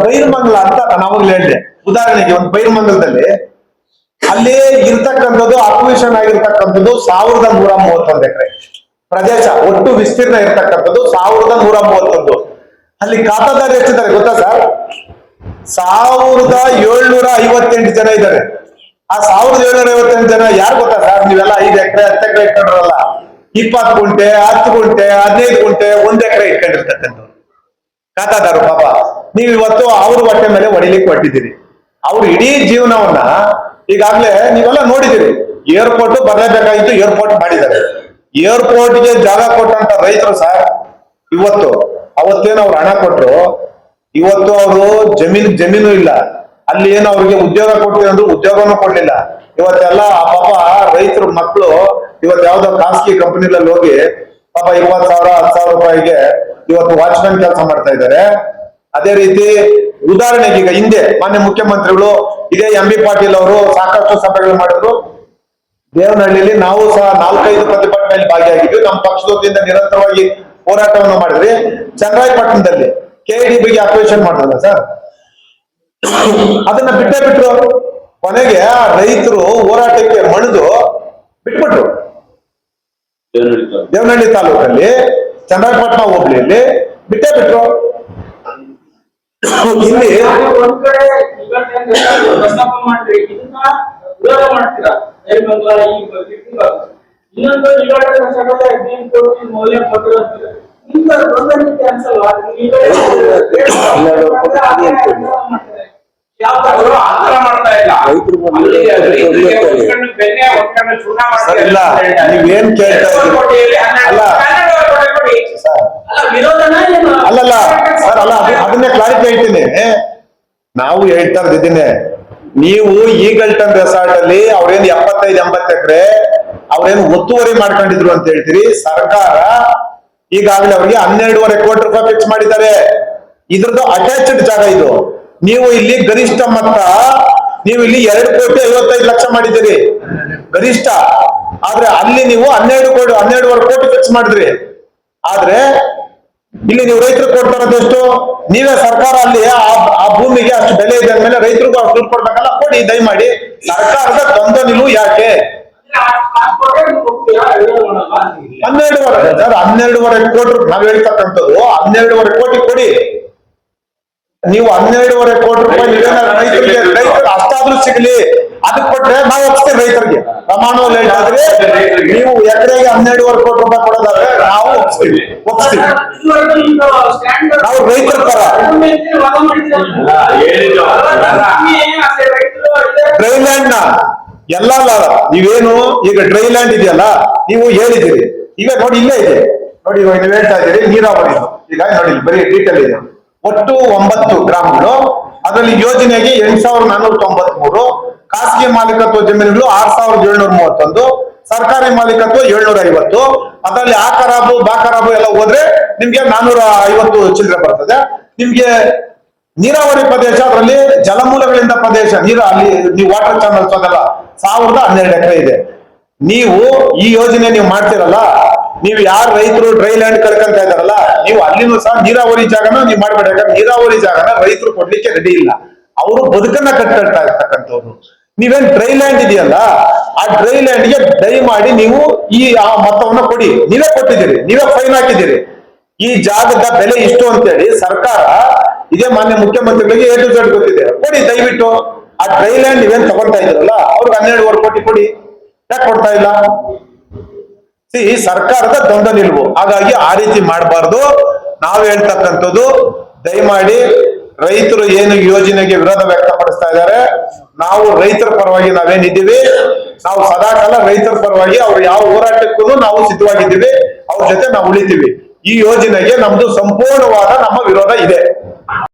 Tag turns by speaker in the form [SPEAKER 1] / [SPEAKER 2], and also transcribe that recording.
[SPEAKER 1] ಬೈರಮಂಗಲ ಅಂತ ನಾವಾಗ್ಲೇ ಹೇಳಿದೆ. ಉದಾಹರಣೆಗೆ ಒಂದು ಬೈರಮಂಗಲದಲ್ಲಿ ಅಲ್ಲಿ ಇರ್ತಕ್ಕಂಥದ್ದು ಅಕ್ವಿಷನ್ ಆಗಿರ್ತಕ್ಕಂಥದ್ದು 1131 ಎಕರೆ ಪ್ರದೇಶ, ಒಟ್ಟು ವಿಸ್ತೀರ್ಣ ಇರ್ತಕ್ಕಂಥದ್ದು 1131. ಅಲ್ಲಿ ಖಾತಾದಾರ ಎಷ್ಟಿದ್ದಾರೆ ಗೊತ್ತಾ ಸರ್? 1758 ಜನ ಇದ್ದಾರೆ. ಆ 1758 ಜನ ಯಾರು ಗೊತ್ತಾ ಸರ್? ನೀವೆಲ್ಲ 5 ಎಕರೆ 10 ಎಕರೆ ಇಟ್ಕೊಂಡ್ರಲ್ಲ, 20 ಗುಂಟೆ 10 ಗುಂಟೆ 15 ಗುಂಟೆ 1 ಎಕರೆ ಇಟ್ಕೊಂಡಿರ್ತಕ್ಕಂಥವ್ರು ಖಾತಾದಾರು. ಪಾಪ ನೀವು ಇವತ್ತು ಅವ್ರ ಹೊಟ್ಟೆ ಮೇಲೆ ಹೊಡಿಲಿಕ್ಕೆ ಹೊಟ್ಟಿದ್ದೀರಿ. ಅವ್ರು ಇಡೀ ಜೀವನವನ್ನ ಈಗಾಗ್ಲೇ ನೀವೆಲ್ಲ ನೋಡಿದಿರಿ. ಏರ್ಪೋರ್ಟ್ ಬರಲೇಬೇಕಾಗಿತ್ತು, ಏರ್ಪೋರ್ಟ್ ಮಾಡಿದ್ದಾರೆ. ಏರ್ಪೋರ್ಟ್ಗೆ ಜಾಗ ಕೊಟ್ಟಂತ ರೈತರು ಸರ್ ಇವತ್ತು, ಅವತ್ತೇನು ಅವ್ರು ಹಣ ಕೊಟ್ರು, ಇವತ್ತು ಅವರು ಜಮೀನು ಇಲ್ಲ. ಅಲ್ಲಿ ಏನು ಅವ್ರಿಗೆ ಉದ್ಯೋಗ ಕೊಡ್ತೀವಿ ಅಂದ್ರು ಉದ್ಯೋಗನೂ ಕೊಡ್ಲಿಲ್ಲ. ಇವತ್ತೆಲ್ಲ ಆ ಪಾಪ ರೈತರ ಮಕ್ಕಳು ಇವತ್ತು ಯಾವ್ದೋ ಖಾಸಗಿ ಕಂಪನಿಗಳಲ್ಲಿ ಹೋಗಿ ಪಾಪ 20,000 10,000 ರೂಪಾಯಿಗೆ ಇವತ್ತು ವಾಚ್ಮನ್ ಕೆಲಸ ಮಾಡ್ತಾ ಇದ್ದಾರೆ. ಅದೇ ರೀತಿ ಉದಾಹರಣೆಗೆ ಈಗ ಹಿಂದೆ ಮಾನ್ಯ ಮುಖ್ಯಮಂತ್ರಿಗಳು ಇದೇ ಎಂ ಬಿ ಪಾಟೀಲ್ ಅವರು ಸಾಕಷ್ಟು ಸಭೆಗಳು ಮಾಡಿದ್ರು. ದೇವನಹಳ್ಳಿಯಲ್ಲಿ ನಾವು ಸಹ 4-5 ಪ್ರತಿಭಟನೆಯಲ್ಲಿ ಭಾಗಿಯಾಗಿದ್ವಿ. ನಮ್ಮ ಪಕ್ಷದ ವತಿಯಿಂದ ನಿರಂತರವಾಗಿ ಹೋರಾಟವನ್ನು ಮಾಡಿದ್ರಿ. ಚನ್ನರಾಯಪಟ್ಟಣದಲ್ಲಿ KDBಗೆ ಅಕ್ವಿಷನ್ ಮಾಡಿದ್ರಲ್ಲ ಸರ್, ಅದನ್ನ ಬಿಟ್ರು. ಕೊನೆಗೆ ಆ ರೈತರು ಹೋರಾಟಕ್ಕೆ ಮಣಿದು ಬಿಟ್ಬಿಟ್ರು. ದೇವನಹಳ್ಳಿ ತಾಲೂಕಲ್ಲಿ ಚನ್ನರಾಯಪಟ್ಟಣ ಹೋಬಳಿಯಲ್ಲಿ ಬಿಟ್ರು. ಇಲ್ಲಿ
[SPEAKER 2] ಒಂದ್ ಕಡೆ ಪ್ರಸ್ತಾಪ ಮಾಡ್ರಿ, ಇದನ್ನ ವಿರೋಧ ಮಾಡ್ತೀರಾ ಇನ್ನೊಂದು ಈಗಾಗಲೇ 15 ಕೋಟಿ ಮೌಲ್ಯ ಕೊಟ್ಟಿರೋ ಅನ್ಸಲ್ವಾ?
[SPEAKER 1] ಇಲ್ಲ, ನೀವೇನ್ ಕೇಳ್ತಾ ಅಲ್ಲಲ್ಲ ಸರ್, ಅಲ್ಲ ಅದನ್ನೇ ಕ್ಲಾರಿಟಿ ಹೇಳ್ತೀನಿ. ನಾವು ಹೇಳ್ತಾ ಇದ್ದೀನಿ, ನೀವು ಈಗಲ್ಟನ್ ರೆಸಾರ್ಟ್ ಅಲ್ಲಿ ಅವ್ರೇನು 75-80 ಎಕರೆ ಅವ್ರೇನು ಒತ್ತುವರಿ ಮಾಡ್ಕೊಂಡಿದ್ರು ಅಂತ ಹೇಳ್ತೀರಿ. ಸರ್ಕಾರ ಈಗಾಗಲೇ ಅವ್ರಿಗೆ 12.5 ಕೋಟಿ ರೂಪಾಯಿ ಫಿಕ್ಸ್ ಮಾಡಿದ್ದಾರೆ. ಇದ್ರದ್ದು ಅಟ್ಯಾಚ್ಡ್ ಜಾಗ ಇದು. ನೀವು ಇಲ್ಲಿ ಗರಿಷ್ಠ ಮೊತ್ತ ನೀವು ಇಲ್ಲಿ 2,55,00,000 ಮಾಡಿದ್ದೀರಿ ಗರಿಷ್ಠ. ಆದ್ರೆ ಅಲ್ಲಿ ನೀವು 12.5 ಕೋಟಿ ಫಿಕ್ಸ್ ಮಾಡಿದ್ರಿ. ಆದ್ರೆ ಇಲ್ಲಿ ನೀವು ರೈತರು ಕೊಡ್ತಾ ಇರೋದೆಷ್ಟು? ನೀವೇ ಸರ್ಕಾರ ಅಲ್ಲಿ ಆ ಭೂಮಿಗೆ ಅಷ್ಟು ಬೆಲೆ ಇದೆ ಅಂದ್ಮೇಲೆ ರೈತರಿಗೂ ಅಷ್ಟು ದುಡ್ಡು ಕೊಡ್ಬೇಕಲ್ಲ, ಕೊಡಿ ದಯಮಾಡಿ. ಸರ್ಕಾರದ ದ್ವಂದ್ವ ನಿಲುವು ಯಾಕೆ? 12.5 ಕೋಟಿ ನಾವ್ ಹೇಳ್ತಕ್ಕಂಥದ್ದು 12.5 ಕೋಟಿ ಕೊಡಿ. ನೀವು 12.5 ಕೋಟಿ ರೂಪಾಯಿ ರೈತರಿಗೆ ಅಷ್ಟಾದ್ರೂ ಸಿಗ್ಲಿ, ಅದಕ್ಕೆ ಕೊಟ್ರೆ ನಾವು ಒಪ್ತೀವಿ. ರೈತರಿಗೆ ಪ್ರಮಾಣದಲ್ಲಿ ಹೇಳ್ತಾದ್ರೆ ನೀವು ಎಕರೆಗೆ 12.5 ಕೋಟಿ ರೂಪಾಯಿ ಕೊಡೋದಾದ್ರೆ ನಾವು ಒಪ್ತೀವಿ. ನಾವು ರೈತರ ಪರ. ಡ್ರೈಲ್ಯಾಂಡ್ ನ ಎಲ್ಲ ನೀವೇನು ಈಗ ಡ್ರೈಲ್ಯಾಂಡ್ ಇದೆಯಲ್ಲ, ನೀವು ಹೇಳಿದಿರಿ. ಈಗ ನೋಡಿ ಇಲ್ಲೇ ಇದೆ ನೋಡಿ, ಇವಾಗ ನೀವು ಹೇಳ್ತಾ ಇದ್ದೀರಿ ನೀರಾವರಿ. ಈಗ ನೋಡಿ ಬರೀ ಡೀಟೇಲ್ ಇದೆ. ಒಟ್ಟು 9 ಗ್ರಾಮಗಳು, ಅದರಲ್ಲಿ ಯೋಜನೆಗೆ 8,493, ಖಾಸಗಿ ಮಾಲೀಕತ್ವ ಜಮೀನುಗಳು 6,731, ಸರ್ಕಾರಿ ಮಾಲೀಕತ್ವ 750. ಅದರಲ್ಲಿ ಆ ಖರಾಬು ಬಾ ಖರಾಬು ಎಲ್ಲ ಹೋದ್ರೆ ನಿಮ್ಗೆ 450 ಚಿಲ್ಲರೆ ಬರ್ತದೆ. ನಿಮ್ಗೆ ನೀರಾವರಿ ಪ್ರದೇಶ, ಅದರಲ್ಲಿ ಜಲಮೂಲಗಳಿಂದ ಪ್ರದೇಶ ನೀರು, ಅಲ್ಲಿ ನೀವು ವಾಟರ್ ಚಾನಲ್ಸ್ ಅದೆಲ್ಲ 1012 ಎಕರೆ ಇದೆ. ನೀವು ಈ ಯೋಜನೆ ನೀವು ಮಾಡ್ತಿರಲ್ಲ, ನೀವು ಯಾರು ರೈತರು ಡ್ರೈಲ್ಯಾಂಡ್ ಕಳ್ಕೊಂತ ಇದಾರಲ್ಲ, ನೀವು ಅಲ್ಲಿನೂ ಸಹ ನೀರಾವರಿ ಜಾಗನ ನೀವು ಮಾಡ್ಬೇಡ. ಯಾಕಂದ್ರೆ ನೀರಾವರಿ ಜಾಗನ ರೈತರು ಕೊಡ್ಲಿಕ್ಕೆ ರೆಡಿ ಇಲ್ಲ, ಅವರು ಬದುಕನ್ನ ಕಟ್ಕೊಳ್ತಾ ಇರ್ತಕ್ಕಂಥವ್ರು. ನೀವೇನ್ ಡ್ರೈಲ್ಯಾಂಡ್ ಇದೆಯಲ್ಲ, ಆ ಡ್ರೈಲ್ಯಾಂಡ್ಗೆ ದಯಮಾಡಿ ನೀವು ಆ ಮೊತ್ತವನ್ನ ಕೊಡಿ. ನೀವೇ ಕೊಟ್ಟಿದ್ದೀರಿ, ನೀವೇ ಫೈನ್ ಹಾಕಿದ್ದೀರಿ. ಈ ಜಾಗದ ಬೆಲೆ ಇಷ್ಟು ಅಂತೇಳಿ ಸರ್ಕಾರ, ಇದೇ ಮಾನ್ಯ ಮುಖ್ಯಮಂತ್ರಿಗಳಿಗೆ A to Z ಗೊತ್ತಿದೆ, ಕೊಡಿ ದಯವಿಟ್ಟು. ಆ ಡ್ರೈಲ್ಯಾಂಡ್ ನೀವೇನ್ ತಗೊಳ್ತಾ ಇದ್ರಲ್ಲ ಅವ್ರಿಗೆ 12.5 ಕೋಟಿ ಕೊಡಿ. ಯಾಕೆ ಕೊಡ್ತಾ ಇಲ್ಲ? ಈ ಸರ್ಕಾರದ ದ್ವಂದ್ವ ನಿಲುವು. ಹಾಗಾಗಿ ಆ ರೀತಿ ಮಾಡಬಾರ್ದು. ನಾವು ಹೇಳ್ತಕ್ಕಂಥದ್ದು, ದಯಮಾಡಿ ರೈತರು ಏನು ಯೋಜನೆಗೆ ವಿರೋಧ ವ್ಯಕ್ತಪಡಿಸ್ತಾ ಇದ್ದಾರೆ, ನಾವು ರೈತರ ಪರವಾಗಿ ನಾವೇನಿದ್ದೀವಿ, ನಾವು ಸದಾಕಾಲ ರೈತರ ಪರವಾಗಿ ಅವ್ರು ಯಾವ ಹೋರಾಟಕ್ಕೂ ನಾವು ಸಿದ್ಧವಾಗಿದ್ದೀವಿ. ಅವ್ರ ಜೊತೆ ನಾವು ಉಳಿತೀವಿ. ಈ ಯೋಜನೆಗೆ ನಮ್ದು ಸಂಪೂರ್ಣವಾದ ನಮ್ಮ ವಿರೋಧ ಇದೆ.